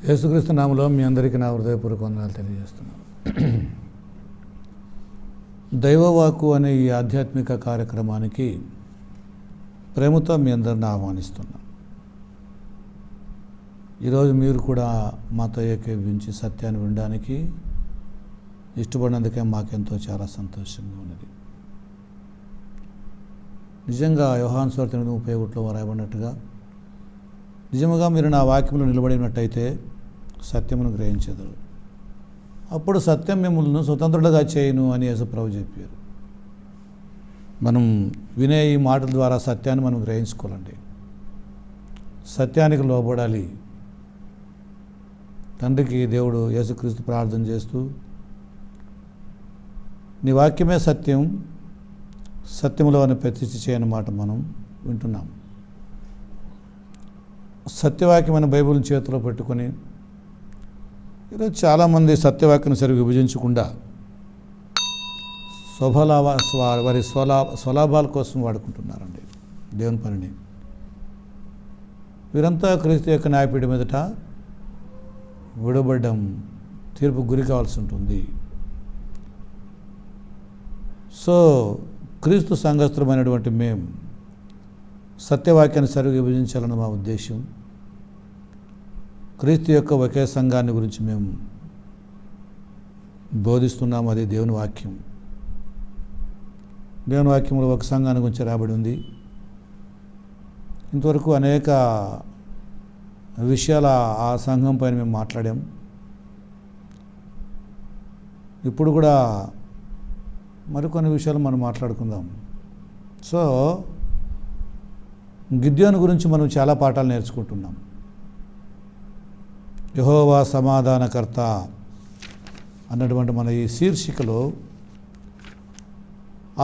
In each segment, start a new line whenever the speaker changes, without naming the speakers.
యేసుక్రీస్తు నామములో మీ అందరికీ నా హృదయపూర్వక వందనాలు తెలియజేస్తున్నాను. దైవవాక్కు అనే ఈ ఆధ్యాత్మిక కార్యక్రమానికి ప్రేమతో మీ అందరిని ఆహ్వానిస్తున్నాను. ఈరోజు మీరు కూడా మాతో ఏకీభవించి సత్యాన్ని వినడానికి ఇష్టపడినందుకే మాకెంతో చాలా సంతోషంగా ఉన్నది. నిజంగా యోహాను సువార్త 8:31 రాయబడినట్టుగా నిజముగా మీరు నా వాక్యములో నిలబడి ఉన్నట్టయితే సత్యమును గ్రహించెదరు, అప్పుడు సత్యం మిమ్మల్ని స్వతంత్రులుగా చేయును అని యేసుప్రభు చెప్పారు. మనం వినే ఈ మాటల ద్వారా సత్యాన్ని మనం గ్రహించుకోవాలండి. సత్యానికి లోబడాలి. తండ్రికి దేవుడు యేసుక్రీస్తు ప్రార్థన చేస్తూ, నీ వాక్యమే సత్యం, సత్యములో అని ప్రతిష్ఠ చేయని మాట మనం వింటున్నాం. సత్యవాక్యమైన బైబిల్ని చేతిలో పెట్టుకొని ఈరోజు చాలామంది సత్యవాక్యం సరిగ్గా విభజించకుండా వారి స్వలాభాల కోసం వాడుకుంటున్నారండి దేవుని పనిని. వీరంతా క్రీస్తు యొక్క న్యాయపీఠం మీదట విడబడ్డం, తీర్పు గురి కావాల్సి ఉంటుంది. సో క్రీస్తు సంఘస్థులమైనటువంటి మేము సత్యవాక్యాన్ని సరిగ్గా విభజించాలని మా ఉద్దేశం. క్రీస్తు యొక్క ఒకే సంఘాన్ని గురించి మేము బోధిస్తున్నాం. అది దేవుని వాక్యం. దేవుని వాక్యంలో ఒక సంఘాన్ని గురించి రాబడి ఉంది. ఇంతవరకు అనేక విషయాల ఆ సంఘం పైన మేము మాట్లాడాం. ఇప్పుడు కూడా మరికొన్ని విషయాలు మనం మాట్లాడుకుందాం. సో గిద్యోను గురించి మనం చాలా పాఠాలు నేర్చుకుంటున్నాం. యెహోవా సమాధానకర్త అన్నటువంటి మన ఈ శీర్షికలో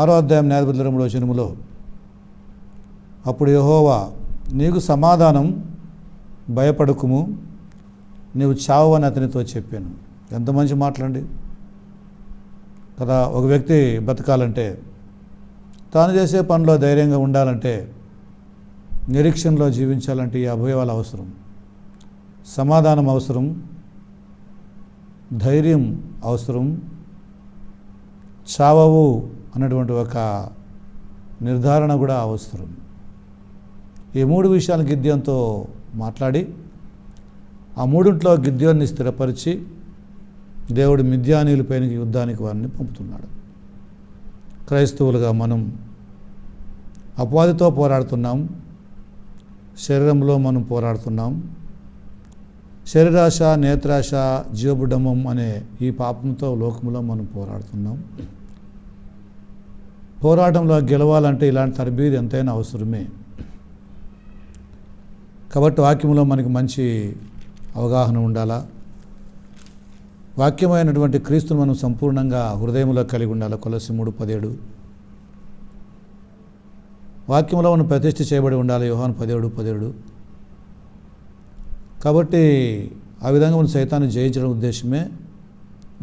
6వ అధ్యాయం 42వ వచనములో, అప్పుడు యెహోవా నీకు సమాధానం, భయపడకుము, నీవు చావని అతనితో చెప్పాను. ఎంత మంచి మాటలండి కదా. ఒక వ్యక్తి బతకాలంటే, తాను చేసే పనిలో ధైర్యంగా ఉండాలంటే, నిరీక్షణలో జీవించాలంటే ఈ అభయాలు అవసరం, సమాధానం అవసరం, ధైర్యం అవసరం, చావవు అన్నటువంటి ఒక నిర్ధారణ కూడా అవసరం. ఈ 3 విషయాలు గిద్యోనుతో మాట్లాడి ఆ 3ంట్లో గిద్యోన్ని స్థిరపరిచి దేవుడు మిద్యానీయులపైన యుద్ధానికి వారిని పంపుతున్నాడు. క్రైస్తవులుగా మనం అపవాదితో పోరాడుతున్నాం. శరీరంలో మనం పోరాడుతున్నాం. శరీరాశ, నేత్రాశ, జీవబుడ్డమం అనే ఈ పాపంతో లోకంలో మనం పోరాడుతున్నాం. పోరాటంలో గెలవాలంటే ఇలాంటి తరబీదు ఎంతైనా అవసరమే. కాబట్టి వాక్యంలో మనకి మంచి అవగాహన ఉండాలా. వాక్యమైనటువంటి క్రీస్తును మనం సంపూర్ణంగా హృదయంలో కలిగి ఉండాలి. కొలస్సీ 3:17. వాక్యంలో మనం ప్రతిష్ఠ చేయబడి ఉండాలి. యోహాను 17:17. కాబట్టి ఆ విధంగా మనం సైతాన్ని జయించడం ఉద్దేశమే,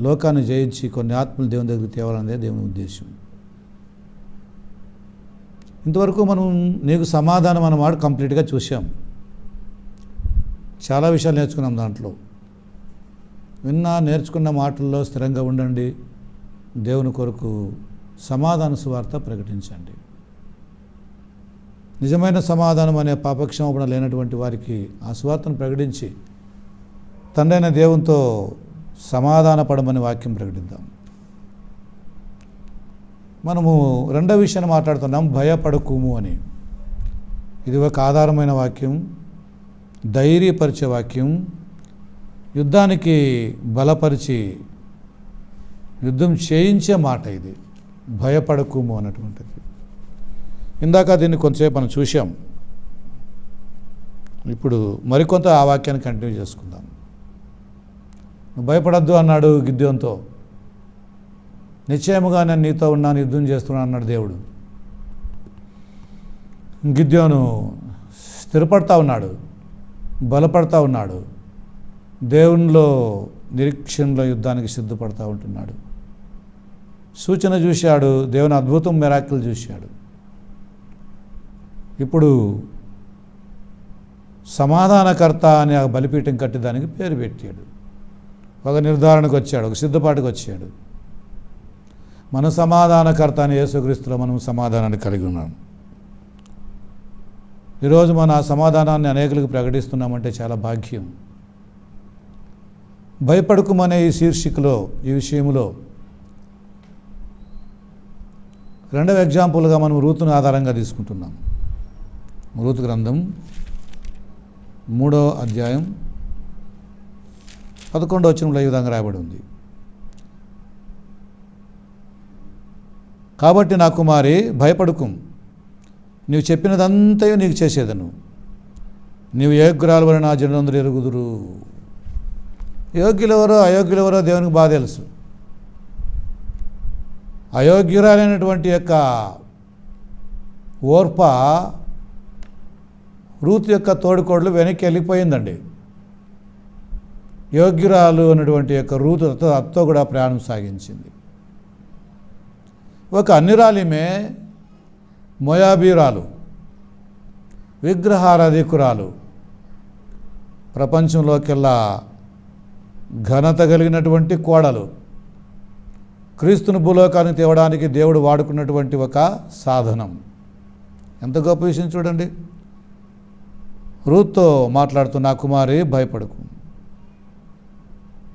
లోకాన్ని జయించి కొన్ని ఆత్మలు దేవుని దగ్గరికి తేవాలనేదే దేవుని ఉద్దేశం. ఇంతవరకు మనం నీకు సమాధానం అన్నమాట కంప్లీట్గా చూసాం. చాలా విషయాలు నేర్చుకున్నాం. దాంట్లో నేర్చుకున్న మాటల్లో స్థిరంగా ఉండండి. దేవుని కొరకు సమాధాన సువార్త ప్రకటించండి. నిజమైన సమాధానం అనే పాపక్షమాపణ లేనటువంటి వారికి ఆ సువార్తను ప్రకటించి తండ్రైన దేవునితో సమాధాన పడమని వాక్యం ప్రకటిద్దాం. మనము రెండవ విషయాన్ని మాట్లాడుతున్నాం, భయపడకుము అని. ఇది ఒక ఆధారమైన వాక్యం, ధైర్యపరిచే వాక్యం, యుద్ధానికి బలపరిచి యుద్ధం చేయించే మాట. ఇది భయపడకుము అన్నటువంటిది. ఇందాక దీన్ని కొంతసేపు మనం చూసాం. ఇప్పుడు మరికొంత ఆ వాక్యాన్ని కంటిన్యూ చేసుకుందాం. భయపడద్దు అన్నాడు గిద్యోనుతో. నిశ్చయముగా నేను నీతో ఉన్నాను, యుద్ధం చేస్తున్నాను అన్నాడు దేవుడు. గిద్యోను స్థిరపడతా ఉన్నాడు, బలపడతా ఉన్నాడు, దేవునిలో నిరీక్షణలో యుద్ధానికి సిద్ధపడతా ఉంటున్నాడు. సూచన చూశాడు, దేవుని అద్భుతం మిరాకిల్ చూశాడు. ఇప్పుడు సమాధానకర్త అనే ఆ బలిపీఠం కట్టి దానికి పేరు పెట్టాడు. ఒక నిర్ధారణకు వచ్చాడు, ఒక సిద్ధపాటుకు వచ్చాడు. మన సమాధానకర్త అని యేసుక్రీస్తులో మనం సమాధానాన్ని కలిగి ఉన్నాం. ఈరోజు మన సమాధానాన్ని అనేకులకు ప్రకటిస్తున్నామంటే చాలా భాగ్యం. భయపడకుమనే ఈ శీర్షికలో, ఈ విషయంలో రెండవ ఎగ్జాంపుల్గా మనం రూతును ఆధారంగా తీసుకుంటున్నాం. రూతు గ్రంథం 3వ అధ్యాయం 11వ వచనంలో ఈ విధంగా రాయబడి ఉంది. కాబట్టి నా కుమారి భయపడుకు, నీవు చెప్పినదంతయు నీకు చేసేదను, నీవు యోగ్యురాలు వలన నా జనులందరూ ఎరుగుదురు. యోగ్యులెవరో అయోగ్యులెవరో దేవునికి బాగా తెలుసు. అయోగ్యురాలైనటువంటి యొక్క ఓర్ప రూతు యొక్క తోడుకోడలు వెనక్కి వెళ్ళిపోయిందండి. యోగ్యురాలు అన్నటువంటి యొక్క రూతు అత్తో కూడా ప్రయాణం సాగించింది. ఒక అన్యురాలిమే, మోయాబీరాలు, విగ్రహారాధికురాలు, ప్రపంచంలోకెల్లా ఘనత కలిగినటువంటి కోడలు, క్రీస్తును భూలోకానికి తేవడానికి దేవుడు వాడుకున్నటువంటి ఒక సాధనం. ఎంత గొప్ప విషయం చూడండి. రూత్తో మాట్లాడుతూ నా కుమారి భయపడకు.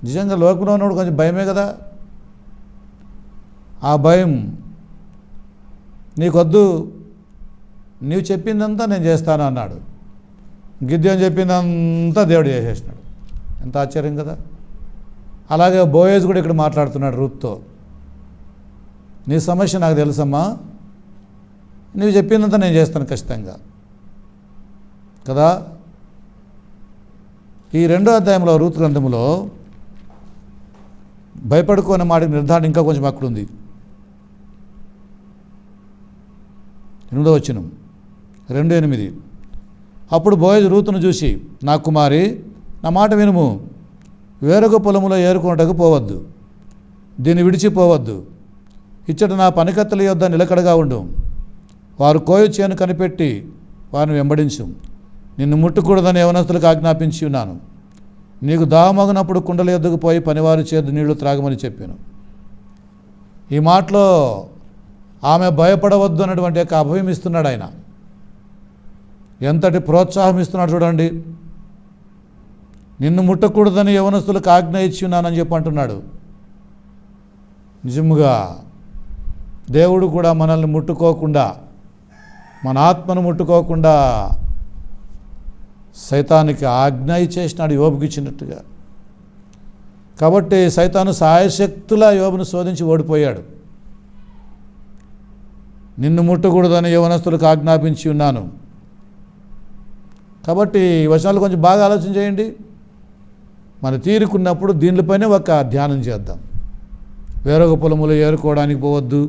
నిజంగా లోకంలో ఉన్నప్పుడు కొంచెం భయమే కదా. ఆ భయం నీకొద్దు, నీవు చెప్పిందంతా నేను చేస్తాను అన్నాడు. గిద్యోను చెప్పిందంతా దేవుడు చేసేసినాడు. ఎంత ఆశ్చర్యం కదా. అలాగే బోయేజ్ కూడా ఇక్కడ మాట్లాడుతున్నాడు రూత్తో. నీ సమస్య నాకు తెలుసమ్మా, నీవు చెప్పిందంతా నేను చేస్తాను ఖచ్చితంగా కదా. ఈ 2వ అధ్యాయంలో రూతు గ్రంథంలో భయపడుకో అనే మాటకి నిర్ధారణ ఇంకా కొంచెం అక్కడ ఉంది. 8వ వచనం 2:8. అప్పుడు బోయజు రూతును చూసి నా కుమారి నా మాట వినుము, వేరొక పొలములో ఏరుకొనుటకు పోవద్దు, దీన్ని విడిచిపోవద్దు. ఇచ్చట నా పనికత్తెల యొద్ద నిలకడగా ఉండు, వారు కోయు చేను కనిపెట్టి వారిని వెంబడించు. నిన్ను ముట్టకూడదని యవనస్తులకు ఆజ్ఞాపించి ఉన్నాను. నీకు దాహమగినప్పుడు కుండల యొద్దకు పోయి పనివారి చేదు నీళ్లు త్రాగమని చెప్పాను. ఈ మాటలో ఆమె భయపడవద్దు అన్నటువంటి యొక్క అభయం ఇస్తున్నాడు ఆయన. ఎంతటి ప్రోత్సాహం ఇస్తున్నాడు చూడండి. నిన్ను ముట్టకూడదని యవనస్తులకు ఆజ్ఞ ఇచ్చి ఉన్నానని చెప్పి అంటున్నాడు. నిజముగా దేవుడు కూడా మనల్ని ముట్టుకోకుండా, మన ఆత్మను ముట్టుకోకుండా సైతానికి ఆజ్ఞ ఇచ్చేసినాడు, యోబుకి ఇచ్చినట్టుగా. కాబట్టి సైతాను సాయశక్తులా యోబును శోధించి ఓడిపోయాడు. నిన్ను ముట్టకూడదని యవనస్తులకు ఆజ్ఞాపించి ఉన్నాను. కాబట్టి ఈ వచనాలు కొంచెం బాగా ఆలోచన చేయండి. మన తీరుకున్నప్పుడు దీనిపైనే ఒక ధ్యానం చేద్దాం. వేరొక పొలములు ఏరుకోవడానికి పోవద్దు,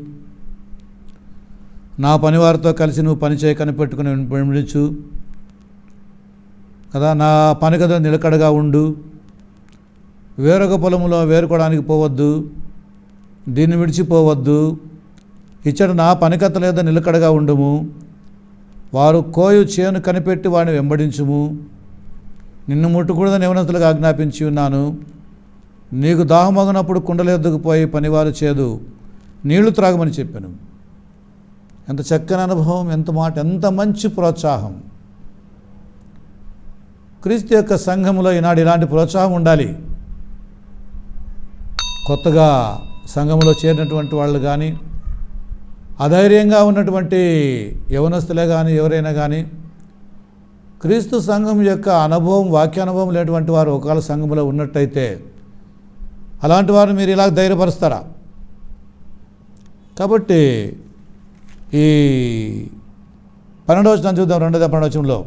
నా పనివారితో కలిసి నువ్వు పని చేయ కనిపెట్టుకుని వెంబడించు కదా, నా పని కదా నిలకడగా ఉండు, వేరొక పొలములో వేరుకోవడానికి పోవద్దు, దీన్ని విడిచిపోవద్దు, ఇచ్చట నా పనికత్త లేదా నిలకడగా ఉండుము, వారు కోయు చేను కనిపెట్టి వాడిని వెంబడించుము, నిన్ను ముట్టకూడదని యవనస్తులకు ఆజ్ఞాపించి ఉన్నాను. నీకు దాహమగినప్పుడు కుండల యొద్దకు పోయి పనివారు చేదు నీళ్లు త్రాగమని చెప్పాను. ఎంత చక్కని అనుభవం, ఎంత మాట, ఎంత మంచి ప్రోత్సాహం. క్రీస్తు యొక్క సంఘంలో ఈనాడు ఇలాంటి ప్రోత్సాహం ఉండాలి. కొత్తగా సంఘంలో చేరినటువంటి వాళ్ళు కానీ, అధైర్యంగా ఉన్నటువంటి యవనస్తులే కానీ, ఎవరైనా కానీ క్రీస్తు సంఘం యొక్క అనుభవం, వాక్యానుభవం లేనటువంటి వారు ఒకవేళ సంఘంలో ఉన్నట్టయితే అలాంటి వారు మీరు ఇలా ధైర్యపరుస్తారా? కాబట్టి ఈ 12వ వచనం చూద్దాం. 2వ వచనంలో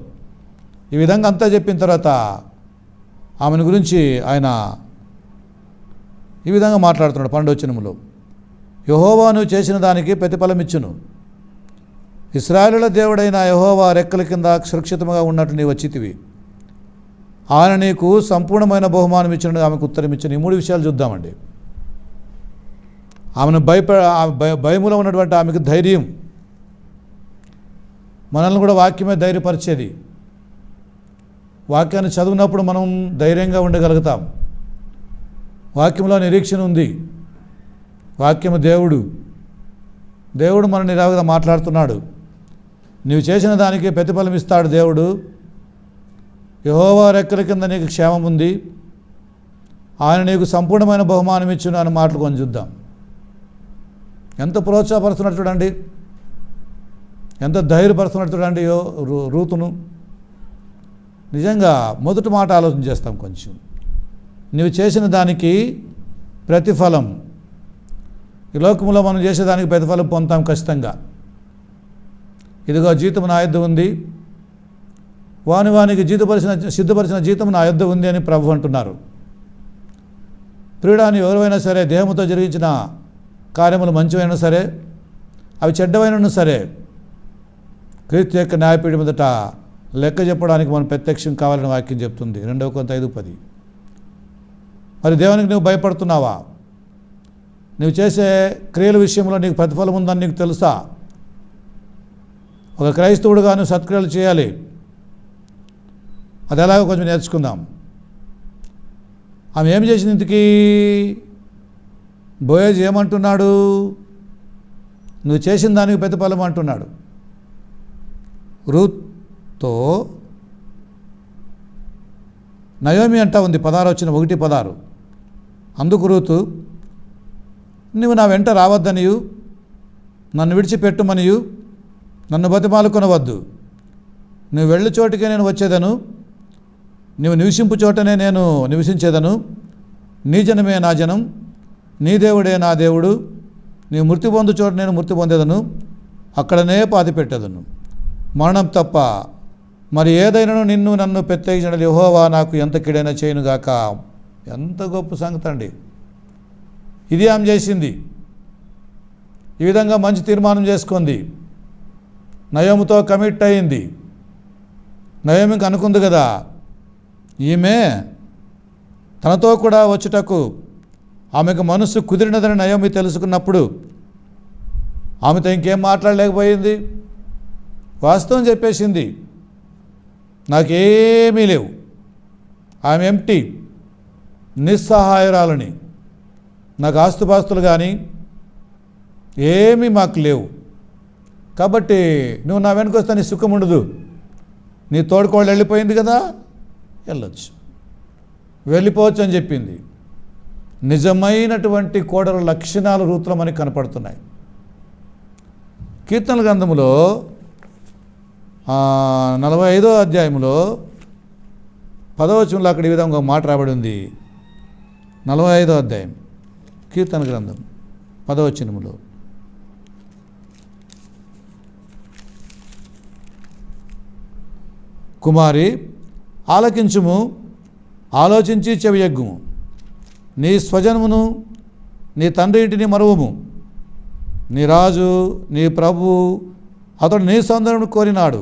ఈ విధంగా అంతా చెప్పిన తర్వాత ఆమెను గురించి ఆయన ఈ విధంగా మాట్లాడుతున్నాడు. 12వ వచనంలో యెహోవా నువ్వు చేసిన దానికి ప్రతిఫలం ఇచ్చును, ఇశ్రాయేలుల దేవుడైన యెహోవా రెక్కల కింద సురక్షితంగా ఉన్నట్టు నీవు వచ్చితివి, ఆయన నీకు సంపూర్ణమైన బహుమానం ఇచ్చినట్టు ఆమెకు ఉత్తరం ఇచ్చిన. ఈ 3 విషయాలు చూద్దామండి. ఆమెను భయములో ఉన్నటువంటి ఆమెకు ధైర్యం, మనల్ని కూడా వాక్యమే ధైర్యపరిచేది. వాక్యాన్ని చదివినప్పుడు మనం ధైర్యంగా ఉండగలుగుతాం. వాక్యంలో నిరీక్షణ ఉంది. వాక్యము దేవుడు మన నిరాగగా మాట్లాడుతున్నాడు. నీవు చేసిన దానికి ప్రతిఫలం ఇస్తాడు దేవుడు. యెహోవా రెక్కల కింద నీకు క్షేమం ఉంది, ఆయన నీకు సంపూర్ణమైన బహుమానం ఇచ్చును అని మాటలు కొని చూద్దాం. ఎంత ప్రోత్సాహపరుస్తున్నాడు చూడండి, ఎంత ధైర్యపరుస్తున్నాడు చూడండి రూతును. నిజంగా మొదటి మాట ఆలోచన చేస్తాం కొంచెం. నీవు చేసిన దానికి ప్రతిఫలం, ఈ లోకంలో మనం చేసేదానికి ప్రతిఫలం పొందుతాం ఖచ్చితంగా. ఇదిగో జీతం నా యొద్ద ఉంది, వానికి సిద్ధపరిచిన జీతం నా యొద్ద ఉంది అని ప్రభు అంటున్నారు. ప్రియుడా, నీవు ఎవరైనా సరే దేహంతో జరిగించిన కార్యములు మంచివైనా సరే, అవి చెడ్డవైనా సరే, క్రీస్తు యొక్క న్యాయపీఠ మీదట లెక్క చెప్పడానికి మనం ప్రత్యక్షం కావాలని వాక్యం చెప్తుంది. 2 కొరింథీ 5:10. మరి దేవునికి నువ్వు భయపడుతున్నావా? నువ్వు చేసే క్రియల విషయంలో నీకు ప్రతిఫలం ఉందని నీకు తెలుసా? ఒక క్రైస్తవుడుగా నువ్వు సత్క్రియలు చేయాలి. అది ఎలాగో కొంచెం నేర్చుకుందాం. ఆమె ఏం చేసింది ఇంతకీ? బోయజ్ ఏమంటున్నాడు? నువ్వు చేసిన దానికి ప్రతిఫలం అంటున్నాడు. రూత్తో నయోమి అంటా ఉంది 1:16. అందుకు రూతు, నువ్వు నా వెంట రావద్దనియు, నన్ను విడిచిపెట్టుమనియు నన్ను బతిమాలుకొనవద్దు. నువ్వు వెళ్ళు చోటుకే నేను వచ్చేదను, నువ్వు నివసింపు చోటనే నేను నివసించేదను. నీ జనమే నా జనం, నీ దేవుడే నా దేవుడు. నీవు మృతి పొందు చోట నేను మృతి పొందేదను, అక్కడనే పాతి పెట్టేదను. మరణం తప్ప మరి ఏదైనాను నిన్ను నన్ను ప్రత్యేకించడం యెహోవా నాకు ఎంత కీడైనా చేయనుగాక. ఎంత గొప్ప సంగతి అండి ఇది. ఆమె చేసింది. ఈ విధంగా మంచి తీర్మానం చేసుకుంది. నయోమితో కమిట్ అయింది. నయోమికి అనుకుంది కదా, ఈమె తనతో కూడా వచ్చుటకు ఆమెకు మనస్సు కుదిరినదని నయోమి తెలుసుకున్నప్పుడు ఆమెతో ఇంకేం మాట్లాడలేకపోయింది. వాస్తవం చెప్పేసింది, నాకేమీ లేవు, ఆమె ఎంప్టీ, నిస్సహాయరాలని, నాకు ఆస్తుపాస్తులు కానీ ఏమీ మాకు లేవు, కాబట్టి నువ్వు నా వెనుక వస్తే నీ సుఖం ఉండదు. నీ తోడుకోళ్ళు వెళ్ళిపోయింది కదా, వెళ్ళొచ్చు, వెళ్ళిపోవచ్చు అని చెప్పింది. నిజమైనటువంటి కోడల లక్షణాలు రూతులో మనకి కనపడుతున్నాయి. కీర్తనల గ్రంథములో 45వ అధ్యాయంలో 10వ వచనంలో అక్కడ ఈ విధంగా మాట రాబడి ఉంది. 45వ అధ్యాయం కీర్తన గ్రంథం 10వ వచనములో, కుమారి ఆలకించుము, ఆలోచించి చెవియగ్గుము, నీ స్వజనమును నీ తండ్రి ఇంటిని మరువము. నీ రాజు నీ ప్రభువు అతడు నీ సౌందర్యమును కోరినాడు,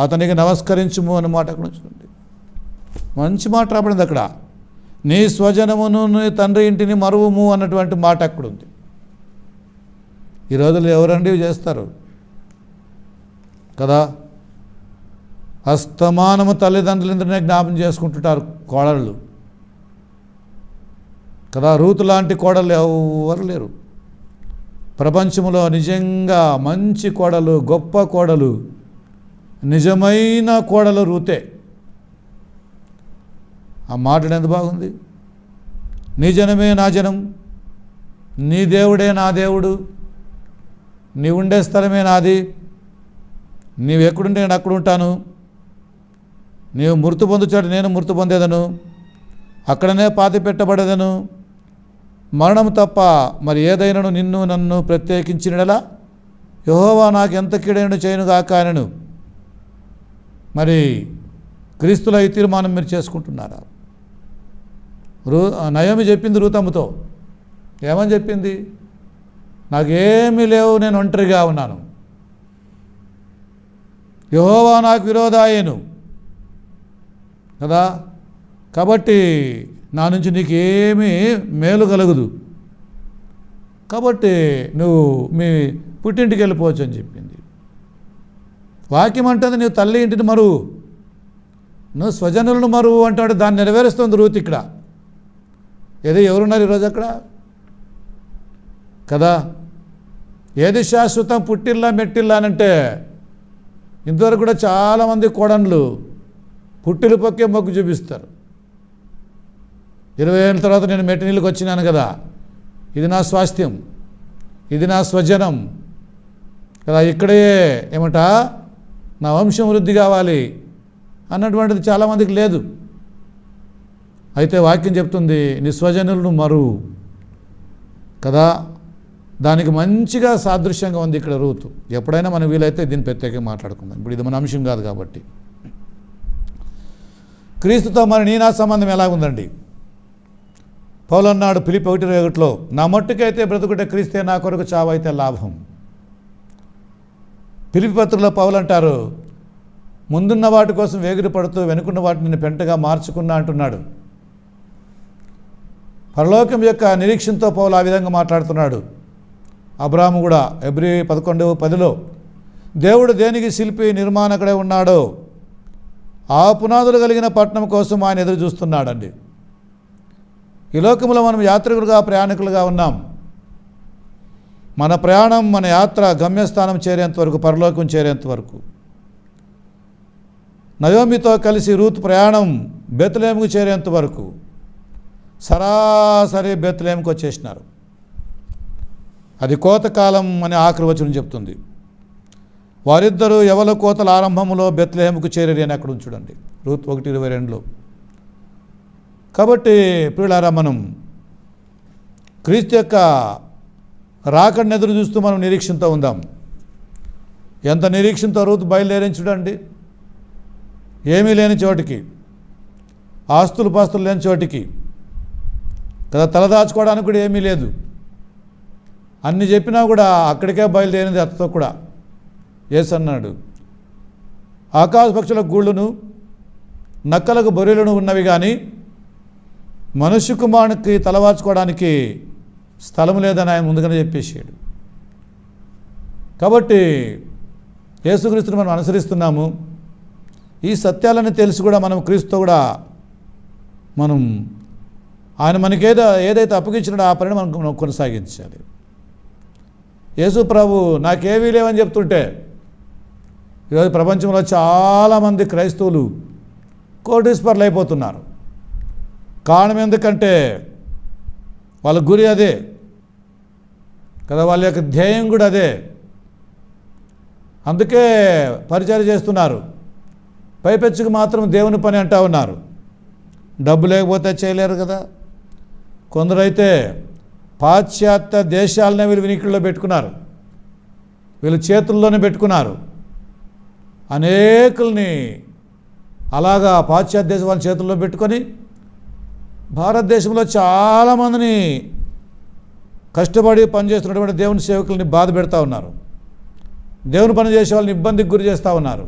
అతనికి నమస్కరించుము అన్న మాట అక్కడ చూడండి. మంచి మాట రాబడింది అక్కడ. నీ స్వజనమును నీ తండ్రి ఇంటిని మరువము అన్నటువంటి మాట అక్కడ ఉంది. ఈ రోజుల్లో ఎవరండి చేస్తారు కదా, అస్తమానము తల్లిదండ్రులందరినీ జ్ఞాపం చేసుకుంటుంటారు కోడళ్ళు కదా. రూతు లాంటి కోడళ్ళు ఎవరు లేరు ప్రపంచంలో. నిజంగా మంచి కోడలు, గొప్ప కోడలు, నిజమైన కోడలు రూతే. ఆ మాట ఎంత బాగుంది. నీ జనమే నా జనం, నీ దేవుడే నా దేవుడు, నీ ఉండే స్థలమే నాది, నీవు ఎక్కడుంటే నేను అక్కడ ఉంటాను, నీవు మృతి పొందుచాడు నేను మృతి పొందేదను, అక్కడనే పాతి పెట్టబడేదను. మరణం తప్ప మరి ఏదైనాను నిన్ను నన్ను ప్రత్యేకించినలా యెహోవా నాకు ఎంత కీడైన చేయనుగాక అనను. మరి క్రీస్తులో ఈ తీర్మానం మీరు చేసుకుంటున్నారా? నయోమి చెప్పింది రూతమ్మతో, ఏమని చెప్పింది? నాకేమీ లేవు, నేను ఒంటరిగా ఉన్నాను, యెహోవా నాకు విరోధాయను కదా, కాబట్టి నా నుంచి నీకేమీ మేలు కలగదు, కాబట్టి నువ్వు మీ పుట్టింటికి వెళ్ళిపోవచ్చు అని చెప్పింది. వాక్యం అంటుంది, నీవు తల్లి ఇంటిని మరువు, నువ్వు స్వజనులను మరువు అంటాడు. దాన్ని నెరవేరుస్తుంది రూత్ ఇక్కడ. ఏదో ఎవరున్నారు ఈరోజు అక్కడ కదా? ఏది శాశ్వతం, పుట్టిల్లా మెట్టిల్లా అనంటే ఇంతవరకు కూడా చాలామంది కోడన్లు పుట్టిలు పొక్కే మొగ్గు చూపిస్తారు. 20 ఏళ్ళ తర్వాత నేను మెట్టినీళ్ళకి వచ్చినాను కదా, ఇది నా స్వాస్థ్యం, ఇది నా స్వజనం కదా, ఇక్కడే ఏమంట నా వంశం వృద్ధి కావాలి అన్నటువంటిది చాలామందికి లేదు. అయితే వాక్యం చెప్తుంది నీ స్వజనులను మరువు కదా. దానికి మంచిగా సాదృశ్యంగా ఉంది ఇక్కడ రూతు. ఎప్పుడైనా మనం వీలైతే దీన్ని ప్రత్యేకంగా మాట్లాడుకుందాం. ఇప్పుడు ఇది మన అంశం కాదు కాబట్టి. క్రీస్తుతో మరి నీ నా సంబంధం ఎలాగుందండి? పౌలు అన్నాడు ఫిలిప్పీ 1:21, నా మట్టుకైతే బ్రతుకుటే క్రీస్తే, నా కొరకు చావైతే లాభం. ఫిలిప్పీ పత్రికలో పౌలు అంటారు, ముందున్న వాటి కోసం వేగిరి పడుతూ వెనుకున్న వాటిని నేను పెంటగా మార్చుకున్నా అంటున్నాడు. పరలోకం యొక్క నిరీక్షణతో పౌలు ఆ విధంగా మాట్లాడుతున్నాడు. అబ్రాహాము కూడా హెబ్రీ 11:10లో దేవుడు దేనికి శిల్పి నిర్మాణకుడై ఉన్నాడో ఆ పునాదులు కలిగిన పట్టణం కోసం ఆయన ఎదురు చూస్తున్నాడండి. ఈ లోకంలో మనం యాత్రికులుగా ప్రయాణికులుగా ఉన్నాం. మన ప్రయాణం, మన యాత్ర గమ్యస్థానం చేరేంత వరకు, పరలోకం చేరేంత వరకు. నయోమితో కలిసి రూత్ ప్రయాణం బెత్లెహేముకు చేరేంత వరకు సరాసరి బెత్లెహేముకు వచ్చేసినారు. అది కోతకాలం అని ఆఖరి వచనం చెప్తుంది. వారిద్దరూ యవల కోతల ఆరంభంలో బెత్లెహేముకు చేరేరి అని అక్కడ చూడండి, రూత్ 1:22లో. కాబట్టి ప్రియులారా, మనం క్రీస్తు యొక్క రాకడను ఎదురు చూస్తూ మనం నిరీక్షణతో ఉందాం. ఎంత నిరీక్షణతో రూత్ బయలుదేరని చూడండి. ఏమీ లేని చోటికి, ఆస్తులు పాస్తులు లేని చోటికి కదా, తలదాచుకోవడానికి కూడా ఏమీ లేదు. అన్ని చెప్పినా కూడా అక్కడికే బయలుదేరింది అతతో కూడా. యేసు అన్నాడు, ఆకాశ పక్షుల గూళ్ళును నక్కలకు బొర్రెలను ఉన్నవి కానీ మనుష్య కుమారునికి తలవాచుకోవడానికి స్థలం లేదని ఆయన ముందుగానే చెప్పేసాడు. కాబట్టి యేసుక్రీస్తుని మనం అనుసరిస్తున్నాము. ఈ సత్యాలని తెలిసి కూడా మనం క్రీస్తుతో కూడా మనం ఆయన మనకి ఏదైతే అప్పగించినాడో ఆ పనిని మనం కొనసాగించాలి. యేసు ప్రభు నాకేమీ లేవని చెప్తుంటే ఈరోజు ప్రపంచంలో చాలామంది క్రైస్తవులు కోటీశ్వరులు అయిపోతున్నారు. కారణం ఎందుకంటే వాళ్ళ గురి అదే కదా, వాళ్ళ యొక్క ధ్యేయం కూడా అదే. అందుకే పరిచయం చేస్తున్నారు. పైపెచ్చుకు మాత్రం దేవుని పని అంటూ ఉన్నారు. డబ్బు లేకపోతే చేయలేరు కదా. కొందరైతే పాశ్చాత్య దేశాలనే వీళ్ళు వినికిడిలో పెట్టుకున్నారు, వీళ్ళు చేతుల్లోనే పెట్టుకున్నారు. అనేకుల్ని అలాగా పాశ్చాత్య దేశం వాళ్ళ చేతుల్లో పెట్టుకొని భారతదేశంలో చాలామందిని కష్టపడి పనిచేస్తున్నటువంటి దేవుని సేవకుల్ని బాధ పెడతా ఉన్నారు. దేవుని పని చేసే వాళ్ళని ఇబ్బందికి గురి చేస్తూ ఉన్నారు.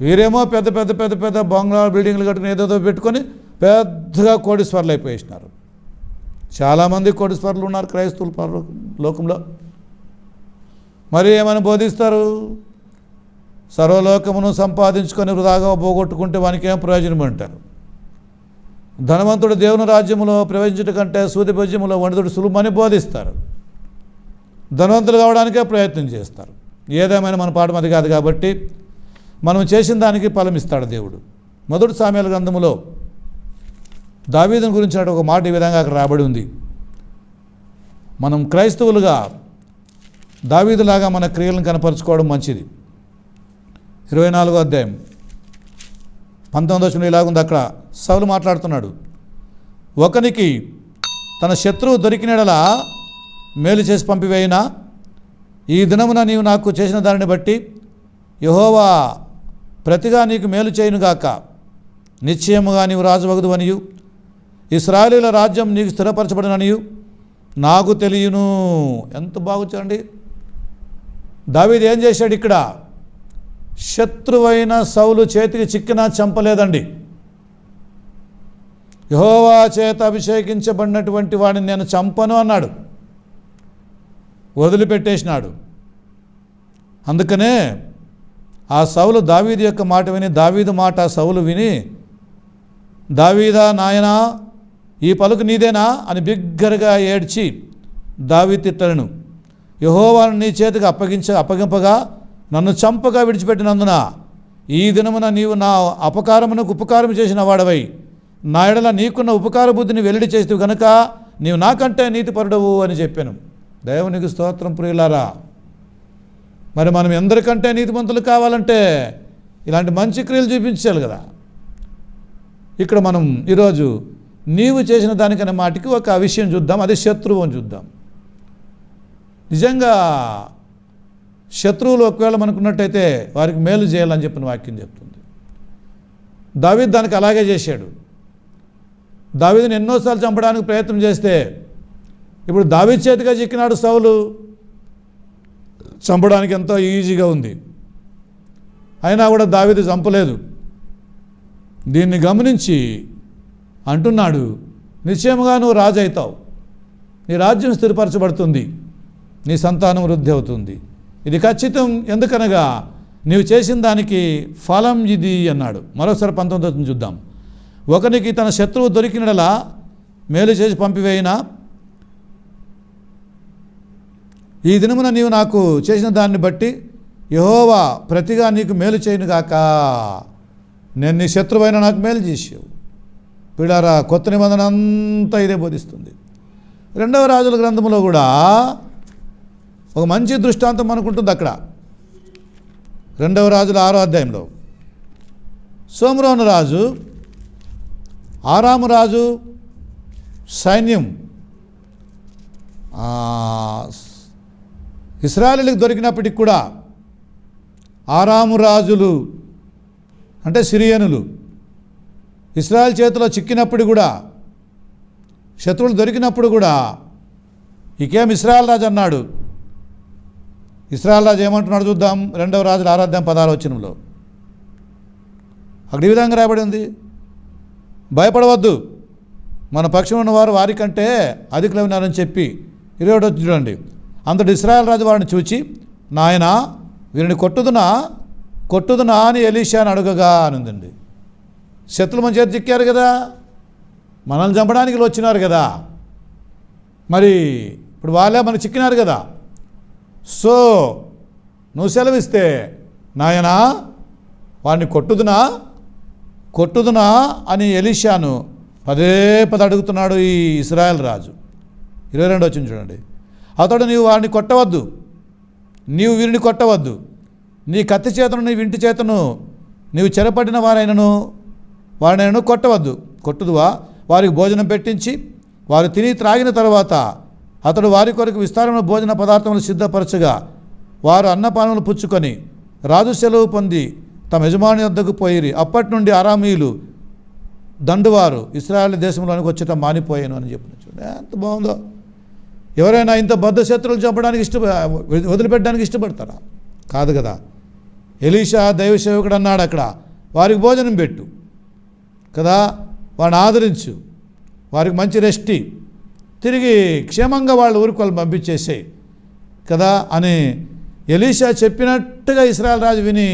వీరేమో పెద్ద పెద్ద పెద్ద పెద్ద బంగ్లా బిల్డింగ్లు కట్టుకుని ఏదేదో పెట్టుకొని పెద్దగా కోటీశ్వరులు అయిపోయిస్తున్నారు. చాలామంది కోటీశ్వరులు ఉన్నారు క్రైస్తవుల లోకంలో. మరి ఏమని బోధిస్తారు? సర్వలోకమును సంపాదించుకొని వృధాగా పోగొట్టుకుంటే వానికి ఏం ప్రయోజనం అంటారు. ధనవంతుడు దేవుని రాజ్యంలో ప్రవేశించడం కంటే సూది భోజ్యములో వండుతుడు సులుమని బోధిస్తారు. ధనవంతులు కావడానికే ప్రయత్నం చేస్తారు. ఏదేమైనా మన పాఠం అది కాదు కాబట్టి మనం చేసిన దానికి ఫలం ఇస్తాడు దేవుడు. మొదటి సామ్యాల గ్రంథములో దావీదుని గురించిన ఒక మాట ఈ విధంగా అక్కడ రాబడి ఉంది. మనం క్రైస్తవులుగా దావీదులాగా మన క్రియలను కనపరుచుకోవడం మంచిది. 24వ అధ్యాయం 19వ వచనం ఇలాగుంది. అక్కడ సౌలు మాట్లాడుతున్నాడు. ఒకనికి తన శత్రువు దొరికినడలా మేలు చేసి పంపివేయినా ఈ దినమున నీవు నాకు చేసిన దానిని బట్టి యెహోవా ప్రతిగా నీకు మేలు చేయునుగాక. నిశ్చయముగా నీవు రాజువగుదు అనియు ఇశ్రాయేలీయుల రాజ్యం నీకు స్థిరపరచబడిననియు నాకు తెలియను. ఎంత బాగుంచండి. దావీదు ఏం చేశాడు ఇక్కడ? శత్రువైన సౌలు చేతికి చిక్కినా చంపలేదండి. యెహోవా చేత అభిషేకించబడినటువంటి వాడిని నేను చంపను అన్నాడు, వదిలిపెట్టేసినాడు. అందుకనే ఆ సౌలు దావీదు యొక్క మాట విని, దావీదు మాట సౌలు విని, దావీదా నాయనా ఈ పలుకు నీదేనా అని బిగ్గరగా ఏడ్చి దావీదు తిట్టలను, యెహోవాను నీ చేతికి అప్పగింపగా నన్ను చంపగా విడిచిపెట్టినందున ఈ దినమున నీవు నా అపకారమునకు ఉపకారం చేసిన వాడవై నా ఎడల నీకున్న ఉపకార బుద్ధిని వెల్లడి చేస్తూ గనుక నీవు నాకంటే నీతిపరుడవు అని చెప్పాను. దేవునికి స్తోత్రం ప్రియులారా. మరి మనం ఎందరికంటే నీతిమంతులు కావాలంటే ఇలాంటి మంచి క్రియలు చూపించాలి కదా. ఇక్కడ మనం ఈరోజు నీవు చేసిన దానికనే మాటికి ఒక విషయం చూద్దాం. అది శత్రువు అని చూద్దాం. నిజంగా శత్రువులు ఒకవేళ మనకున్నట్టయితే వారికి మేలు చేయాలని చెప్పిన వాక్యం చెప్తుంది. దావీదు దానికి అలాగే చేశాడు. దావీదుని ఎన్నోసార్లు చంపడానికి ప్రయత్నం చేస్తే ఇప్పుడు దావీదు చేతిగా చిక్కినాడు సౌలు. చంపడానికి ఎంతో ఈజీగా ఉంది, అయినా కూడా దావీదు చంపలేదు. దీన్ని గమనించి అంటున్నాడు, నిశ్చయముగా నువ్వు రాజు అవుతావు, నీ రాజ్యం స్థిరపరచబడుతుంది, నీ సంతానం వృద్ధి అవుతుంది, ఇది ఖచ్చితం, ఎందుకనగా నీవు చేసిన దానికి ఫలం ఇది అన్నాడు. మరోసారి 19 చూద్దాం. ఒకనికి తన శత్రువు దొరికినలా మేలు చేసి పంపివేయినా ఈ దినమున నీవు నాకు చేసిన దాన్ని బట్టి యెహోవా ప్రతిగా నీకు మేలు చేయనుగాక. నేను నీ శత్రువైన నాకు మేలు చేసావు. పిల్లారా, కొత్త నిబంధన అంతా ఇదే బోధిస్తుంది. 2వ రాజుల గ్రంథంలో కూడా ఒక మంచి దృష్టాంతం మనకుంటుంది. అక్కడ 2వ రాజుల 6వ అధ్యాయంలో సోమ్రోను రాజు, ఆరాము రాజు సైన్యం ఇశ్రాయేలీయులకు దొరికినప్పటికి కూడా ఆరాము రాజులు అంటే సిరియనులు ఇశ్రాయేల్ చేతిలో చిక్కినప్పుడు కూడా, శత్రువులు దొరికినప్పుడు కూడా ఇకేం ఇశ్రాయేల్ రాజు అన్నాడు. ఇశ్రాయేల్ రాజు ఏమంటున్నాడు చూద్దాం. 2వ రాజుల 6వ అధ్యాయం 16వ వచనంలో అక్కడ ఈ విధంగా రాయబడి ఉంది, భయపడవద్దు, మన పక్షం ఉన్నవారు వారికంటే అధికులైనారని చెప్పి. 21 చూడండి. అంతటి ఇశ్రాయేల్ రాజు వారిని చూచి, నాయనా వీరిని కొట్టుదునా అని ఎలీషాని అడుగగా అనుందండి. శత్రులు మన చేతి చిక్కారు కదా, మనల్ని చంపడానికి వచ్చినారు కదా, మరి ఇప్పుడు వాళ్ళే మనకు చిక్కినారు కదా, సో నువ్వు సెలవిస్తే నాయనా వాడిని కొట్టుదునా అని ఎలీషాను పదే అడుగుతున్నాడు ఈ ఇశ్రాయేల్ రాజు. 22 వచ్చింది చూడండి. అతడు నీవు వారిని కొట్టవద్దు, నీవు వీరిని కొట్టవద్దు, నీ కత్తి చేతను నీ వింటి చేతను నీవు చెరపడిన వారినైనా కొట్టుదువా. వారికి భోజనం పెట్టించి వారు తిని త్రాగిన తర్వాత అతడు వారి కొరకు విస్తారమైన భోజన పదార్థములు సిద్ధపరచగా వారు అన్నపానములు పుచ్చుకొని రాజు సెలవు పొంది తమ యజమాని వద్దకు పోయిరి. అప్పటి నుండి అరామీయులు దండువారు ఇశ్రాయేల్ దేశంలోనికి వచ్చటం మానిపోయాను అని చెప్పిన. చూడండి ఎంత బాగుందో. ఎవరైనా ఇంత బద్ధ శత్రువులు చంపడానికి వదిలిపెట్టడానికి ఇష్టపడతారా? కాదు కదా. ఎలీషా దైవ సేవకుడు అన్నాడు అక్కడ, వారికి భోజనం పెట్టు కదా, వాడిని ఆదరించు, వారికి మంచి రెస్టి, తిరిగి క్షేమంగా వాళ్ళ ఊరికి వాళ్ళు పంపించేసాయి కదా అని ఎలీషా చెప్పినట్టుగా ఇశ్రాయేల్ రాజు విని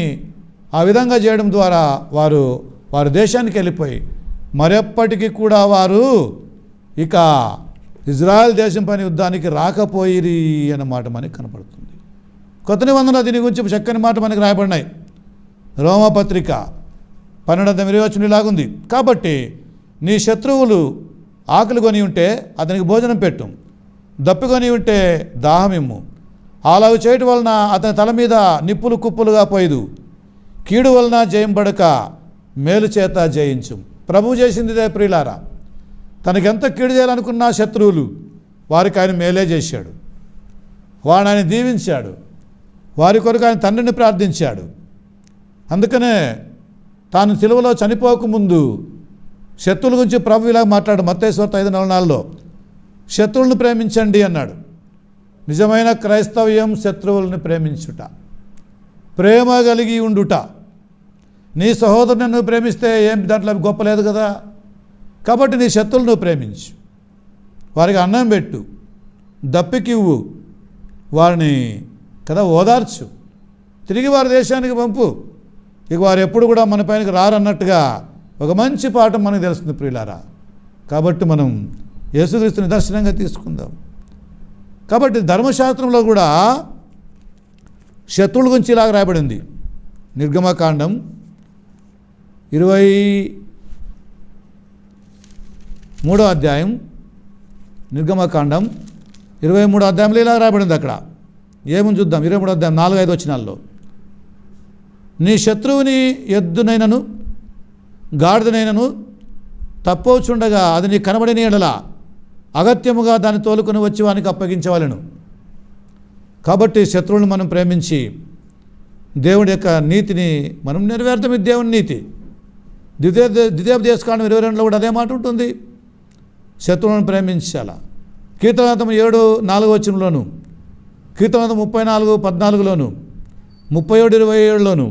ఆ విధంగా చేయడం ద్వారా వారు దేశానికి వెళ్ళిపోయి మరెప్పటికీ కూడా వారు ఇక ఇజ్రాయెల్ దేశం పైన యుద్ధానికి రాకపోయిరి అన్నమాట మనకి కనపడుతుంది. కొత్త నిబంధనలో దీని గురించి చక్కని మాట మనకి రాయబడినాయి. రోమపత్రిక 12:20 ఇలాగుంది, కాబట్టి నీ శత్రువులు ఆకలి కొని ఉంటే అతనికి భోజనం పెట్టు, దప్పికొని ఉంటే దాహమిమ్ము. అలాగ చేయటం వలన అతని తల మీద నిప్పులు కుప్పులుగా పోయిదు. కీడు వలన జయంబడక మేలు చేత జయించు. ప్రభువు చేసిందిదే ప్రియులారా. తనకెంత కీడు చేయాలనుకున్న శత్రువులు వారికి ఆయన మేలే చేశాడు. వాడు ఆయన దీవించాడు, వారి కొరకు ఆయన తండ్రిని ప్రార్థించాడు. అందుకనే తాను సిలువలో చనిపోకముందు శత్రువుల గురించి ప్రభు ఇలా మాట్లాడు. మత్తయి సువార్త 5:44లో శత్రువులను ప్రేమించండి అన్నాడు. నిజమైన క్రైస్తవ్యం శత్రువులను ప్రేమించుట, ప్రేమ కలిగి ఉండుట. నీ సహోదరుని నువ్వు ప్రేమిస్తే ఏం దాంట్లో గొప్ప లేదు కదా. కాబట్టి నీ శత్రువులను నువ్వు ప్రేమించు, వారికి అన్నం పెట్టు, దప్పికివ్వు, వారిని కదా ఓదార్చు. తిరిగి వారి దేశానికి పంపు, ఇక వారు ఎప్పుడు కూడా మన పైనకి రారన్నట్టుగా ఒక మంచి పాఠం మనకు తెలుస్తుంది ప్రియులారా. కాబట్టి మనం యేసుక్రీస్తు నిదర్శనంగా తీసుకుందాం. కాబట్టి ధర్మశాస్త్రంలో కూడా శత్రువుల గురించి ఇలాగ రాయబడింది. నిర్గమకాండం 23వ అధ్యాయం, నిర్గమకాండం 23వ అధ్యాయంలో ఇలా రాయబడింది. అక్కడ ఏమని చూద్దాం. 23వ అధ్యాయం 4-5 వచనాల్లో, నీ శత్రువుని ఎద్దునైనను గాడిదనైనను తప్పవుచుండగా అది నీ కనబడిన ఎడల అగత్యముగా దాన్ని తోలుకొని వచ్చి వానికి అప్పగించవలెను. కాబట్టి శత్రువులను మనం ప్రేమించి దేవుడి యొక్క నీతిని మనం నెరవేర్తాం. ఇది దేవుని నీతి. ద్వితీయోపదేశకాండం 22లో కూడా అదే మాట ఉంటుంది, శత్రువులను ప్రేమించాలా. కీర్తనాంతం 7:4 వచనంలోను, కీర్తనాంతం 34:14లోను, 37:27లోను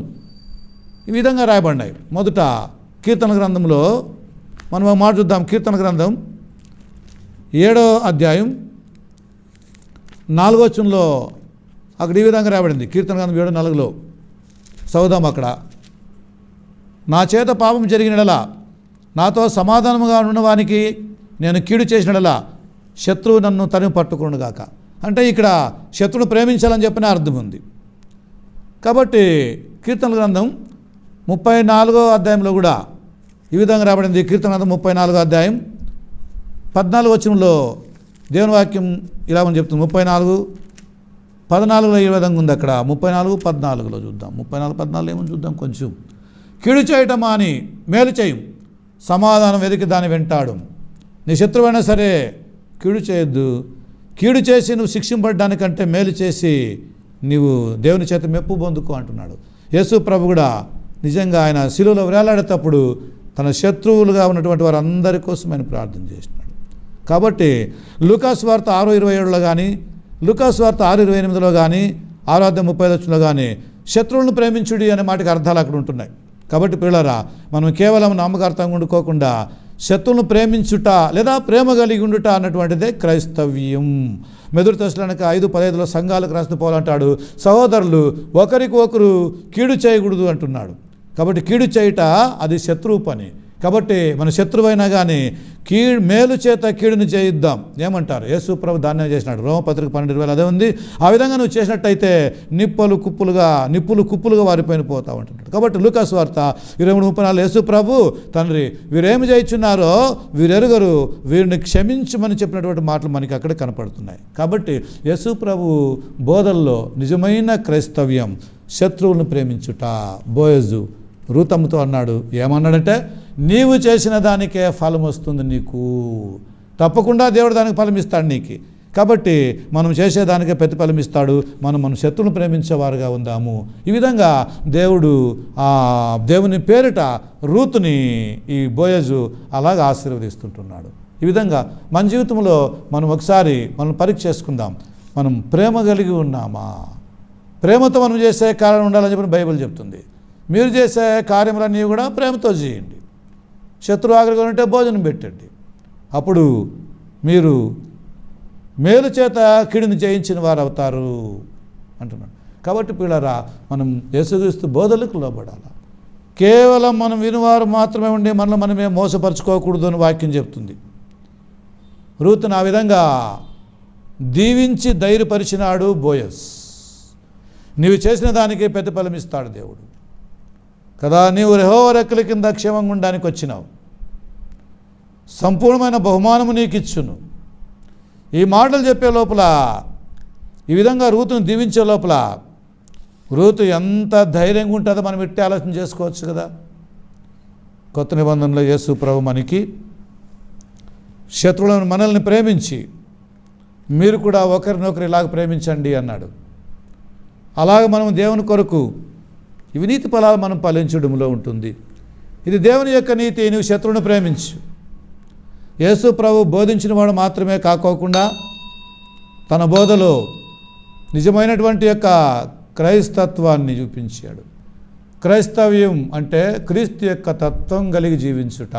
ఈ విధంగా రాయబడినాయి. మొదట కీర్తన గ్రంథంలో మనం ఒక మాట చూద్దాం. కీర్తన గ్రంథం 7వ అధ్యాయం 4వ వచనంలో అక్కడ ఈ విధంగా రాయబడింది. కీర్తన గ్రంథం 7:4లో చదువుదాం. అక్కడ, నా చేత పాపం జరిగినడలా నాతో సమాధానముగా ఉన్నవానికి నేను కీడు చేసినడలా శత్రువు నన్ను తరిమి పట్టుకునుగాక. అంటే ఇక్కడ శత్రువును ప్రేమించాలని చెప్పిన అర్థం ఉంది. కాబట్టి కీర్తన గ్రంథం 34వ అధ్యాయంలో కూడా ఈ విధంగా రాబడింది. కీర్తన గ్రంథం 34వ అధ్యాయం 14వ వచనంలో దేవుని వాక్యం ఇలా అని చెప్తుంది. 34:14లో ఈ విధంగా ఉంది. అక్కడ 34:14లో చూద్దాం. 34:14 ఏమని చూద్దాం కొంచెం. కీడు చేయటమా అని మేలు చేయం, సమాధానం వెతికి దాన్ని వెంటాడు. నీ శత్రువైనా సరే కీడు చేయొద్దు. కీడు చేసి నువ్వు శిక్షింపడ్డానికంటే మేలు చేసి నీవు దేవుని చేత మెప్పు పొందుకో అంటున్నాడు. యేసు ప్రభు కూడా నిజంగా ఆయన శిలువలో వేలాడేటప్పుడు తన శత్రువులుగా ఉన్నటువంటి వారందరి కోసం ఆయన ప్రార్థన చేసినాడు. కాబట్టి లూకాసు వార్త 6:27లో కానీ, లూకాసు వార్త 6:28లో కానీ, 6:35లో కానీ శత్రువులను ప్రేమించుడి అనే మాటకి అర్థాలు అక్కడ ఉంటున్నాయి. కాబట్టి పిల్లరా, మనం కేవలం నామకార్థంగా ఉండుకోకుండా శత్రువులను ప్రేమించుట లేదా ప్రేమ కలిగి ఉండుట అన్నటువంటిదే క్రైస్తవ్యం. మొదటి తెస్సలోనిక 5:15లో సంఘాలకు రాసిన పౌలు అంటాడు, సహోదరులు ఒకరికి ఒకరు కీడు చేయకూడదు అంటున్నాడు. కాబట్టి కీడు చేయుట అది శత్రువు పని. కాబట్టి మన శత్రువైనా కానీ మేలు చేత కీడుని చేయిద్దాం ఏమంటారు. యేసు ప్రభు దాన్నే చేసినాడు. రోమపత్రిక 12:20 అదే ఉంది. ఆ విధంగా నువ్వు చేసినట్టయితే నిప్పులు కుప్పులుగా వారిపోయిన పోతావు అంటున్నాడు. కాబట్టి లూకాసు వార్త 23:34 యేసు ప్రభు, తండ్రి వీరేమి చేయుచున్నారో వీరెరుగరు, వీరిని క్షమించమని చెప్పినటువంటి మాటలు మనకి అక్కడ కనపడుతున్నాయి. కాబట్టి యేసు ప్రభు బోధల్లో నిజమైన క్రైస్తవ్యం శత్రువులను ప్రేమించుట. బోయజు రూతమ్మతో అన్నాడు, ఏమన్నాడంటే, నీవు చేసిన దానికే ఫలం వస్తుంది నీకు, తప్పకుండా దేవుడు దానికి ఫలం ఇస్తాడు నీకు. కాబట్టి మనం చేసేదానికే ప్రతిఫలం ఇస్తాడు. మనం శత్రువులను ప్రేమించేవారుగా ఉందాము. ఈ విధంగా దేవుని పేరిట రూతుని ఈ బోయజు అలాగ ఆశీర్వదిస్తుంటున్నాడు. ఈ విధంగా మన జీవితంలో మనం ఒకసారి మనం పరీక్ష చేసుకుందాం. మనం ప్రేమ కలిగి ఉన్నామా? ప్రేమతో మనం చేసే కార్యం ఉండాలని చెప్పి బైబిల్ చెప్తుంది. మీరు చేసే కార్యములన్నీ కూడా ప్రేమతో చేయండి. శత్రువు ఆకలిగా ఉంటే భోజనం పెట్టండి. అప్పుడు మీరు మేలు చేత కీడుని జయించిన వారు అవుతారు అంటున్నాడు. కాబట్టి పిల్లరా, మనం యేసుక్రీస్తు బోధలకు లోబడాలి. కేవలం మనం వినువారు మాత్రమే ఉండి మనల్ని మనమే మోసపరుచుకోకూడదు అని వాక్యం చెప్తుంది. రూతును ఆ విధంగా దీవించి ధైర్యపరిచినాడు బోయస్. నీవు చేసిన దానికి ప్రతిఫలం ఇస్తాడు దేవుడు కదా. నీవు యెహోవా రెక్కల కింద క్షేమంగా ఉండడానికి వచ్చినావు, సంపూర్ణమైన బహుమానము నీకు ఇచ్చును. ఈ మాటలు చెప్పే లోపల, ఈ విధంగా రూతును దీవించే లోపల రూతు ఎంత ధైర్యంగా ఉంటుందో మనం ఇట్టే ఆలోచన చేసుకోవచ్చు కదా. కొత్త నిబంధనలో యేసు ప్రభు మనకి శత్రువులను మనల్ని ప్రేమించి మీరు కూడా ఒకరినొకరు ఇలాగ ప్రేమించండి అన్నాడు. అలాగే మనం దేవుని కొరకు ఇవి నీతి ఫలాలు మనం ఫలించడంలో ఉంటుంది. ఇది దేవుని యొక్క నీతి. నీవు శత్రువును ప్రేమించు. యేసు ప్రభు బోధించిన వాడు మాత్రమే కాకోకుండా తన బోధలో నిజమైనటువంటి యొక్క క్రైస్తత్వాన్ని చూపించాడు. క్రైస్తవ్యం అంటే క్రీస్తు యొక్క తత్వం కలిగి జీవించుట,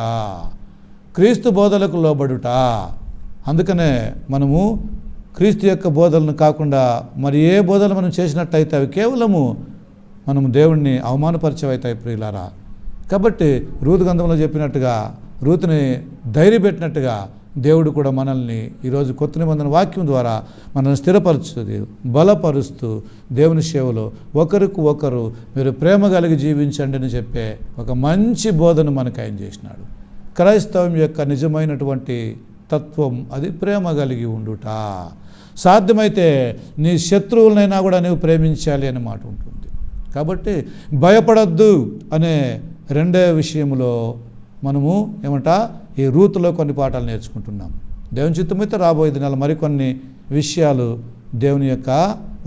క్రీస్తు బోధలకు లోబడుట. అందుకనే మనము క్రీస్తు యొక్క బోధలను కాకుండా మరి ఏ బోధలు మనం చేసినట్టయితే అవి కేవలము మనం దేవుణ్ణి అవమానపరిచేవైతాయి ప్రియులారా. కాబట్టి రూతు గ్రంథంలో చెప్పినట్టుగా, రూతుని ధైర్యపెట్టినట్టుగా దేవుడు కూడా మనల్ని ఈరోజు కొత్త నిబంధన వాక్యం ద్వారా మనల్ని స్థిరపరుస్తూ, బలపరుస్తూ దేవుని సేవలో ఒకరికి ఒకరు మీరు ప్రేమ కలిగి జీవించండి అని చెప్పే ఒక మంచి బోధన మనకు ఆయన చేసినాడు. క్రైస్తవం యొక్క నిజమైనటువంటి తత్వం అది ప్రేమ కలిగి ఉండుట. సాధ్యమైతే నీ శత్రువులనైనా కూడా నీవు ప్రేమించాలి అనే మాట ఉంటుంది. కాబట్టి భయపడద్దు అనే రెండో విషయంలో మనము ఈ రూతులో కొన్ని పాఠాలు నేర్చుకుంటున్నాం. దేవుని చిత్తమైతే రాబోయే దినాలు మరికొన్ని విషయాలు దేవుని యొక్క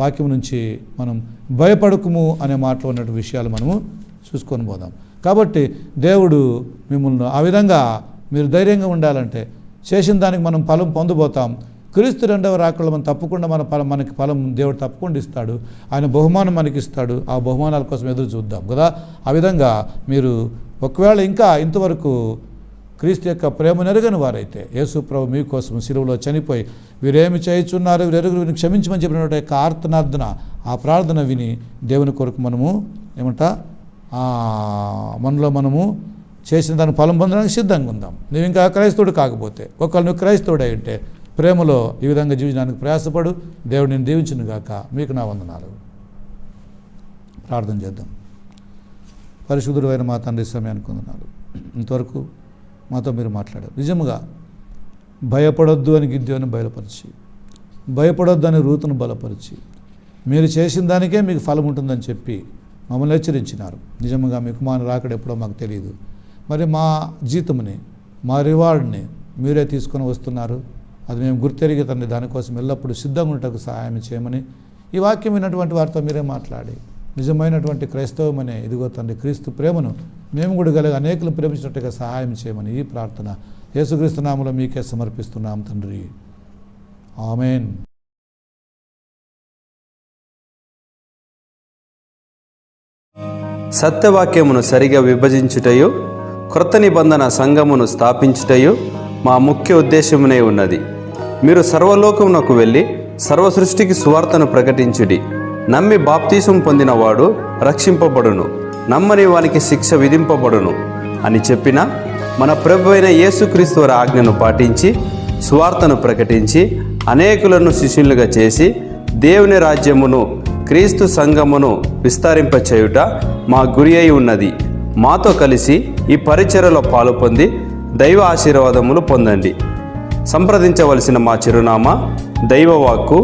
వాక్యం నుంచి మనం భయపడకుము అనే మాటలో ఉన్నటువంటి విషయాలు మనము చూసుకొని పోదాం. కాబట్టి దేవుడు మిమ్మల్ని ఆ విధంగా మీరు ధైర్యంగా ఉండాలంటే చేసిన దానికి మనం ఫలం పొందబోతాం. క్రీస్తు రెండవ రాకడలో మనం తప్పకుండా మనకి ఫలం దేవుడు తప్పకుండా ఇస్తాడు. ఆయన బహుమానం మనకి ఇస్తాడు. ఆ బహుమానాల కోసం ఎదురు చూద్దాం కదా. ఆ విధంగా మీరు ఒకవేళ ఇంకా ఇంతవరకు క్రీస్తు యొక్క ప్రేమ నెరగని వారైతే, యేసు ప్రభు మీకోసం శిలువలో చనిపోయి వీరేమి చేయుచున్నారు, వీరెరుగురు వీరిని క్షమించమని చెప్పినటువంటి యొక్క ఆర్తనార్థన, ఆ ప్రార్థన విని దేవుని కొరకు మనము మనలో మనము చేసిన దాని ఫలం పొందడానికి సిద్ధంగా ఉందాం. నువ్వు ఇంకా క్రైస్తవుడు కాకపోతే, ఒకవేళ నువ్వు క్రైస్తవుడు అయి ఉంటే ప్రేమలో ఈ విధంగా జీవించడానికి ప్రయాసపడు. దేవుడు నేను దీవించును గాక. మీకు నా వందనాలు. ప్రార్థన చేద్దాం. పరిశుద్ధుడు అయిన మా తండ్రి సమయానికి వందనాలు. ఇంతవరకు మాతో మీరు మాట్లాడారు. నిజముగా భయపడొద్దు అని గిద్యోని బయలుపరిచి, భయపడొద్దు అని రూతును బలపరిచి, మీరు చేసిన దానికే మీకు ఫలం ఉంటుందని చెప్పి మమ్మల్ని హెచ్చరించినారు. నిజంగా మీ కుమారుని రాకడ ఎప్పుడో మాకు తెలియదు. మరి మా జీతముని, మా రివార్డ్ని మీరే తీసుకొని వస్తున్నారు. అది మేము గుర్తెరిగి తండ్రి దానికోసం ఎల్లప్పుడూ సిద్ధంగా ఉండటకు సహాయం చేయమని ఈ వాక్యం విన్నటువంటి వారితో మీరే మాట్లాడి, నిజమైనటువంటి క్రైస్తవం అనే ఇదిగో తండ్రి క్రీస్తు ప్రేమను మేము కూడా కలిగి అనేకులు ప్రేమించినట్టుగా సహాయం చేయమని ఈ ప్రార్థన యేసుక్రీస్తు నామములో మీకే సమర్పిస్తున్నాం తండ్రి. ఆమేన్.
సత్యవాక్యమును సరిగా విభజించుటయు, క్రొత్త నిబంధన సంఘమును స్థాపించుటయు మా ముఖ్య ఉద్దేశమునే ఉన్నది. మీరు సర్వలోకమునకు వెళ్ళి సర్వ సృష్టికి సువార్తను ప్రకటించుడి. నమ్మి బాప్తీసం పొందినవాడు రక్షింపబడును, నమ్మని వానికి శిక్ష విధింపబడును అని చెప్పిన మన ప్రభువైన యేసుక్రీస్తు వారి ఆజ్ఞను పాటించి సువార్తను ప్రకటించి అనేకులను శిష్యులుగా చేసి దేవుని రాజ్యమును క్రీస్తు సంఘమును విస్తరింపచేయుట మా గురి అయి ఉన్నది. మాతో కలిసి ఈ పరిచర్యలో పాలు పొంది దైవ ఆశీర్వాదములు పొందండి. సంప్రదించవలసిన మా చిరునామా దైవవాక్కు,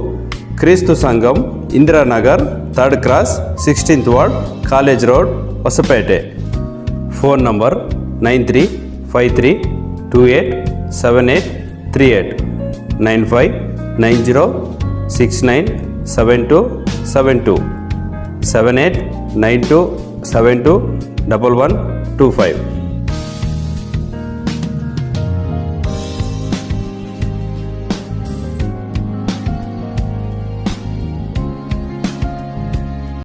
క్రీస్తు సంఘం, Indiranagar, 3rd cross, 16th ward, college road, Vasapete. Phone number 9353287838 9590697272 7892721125.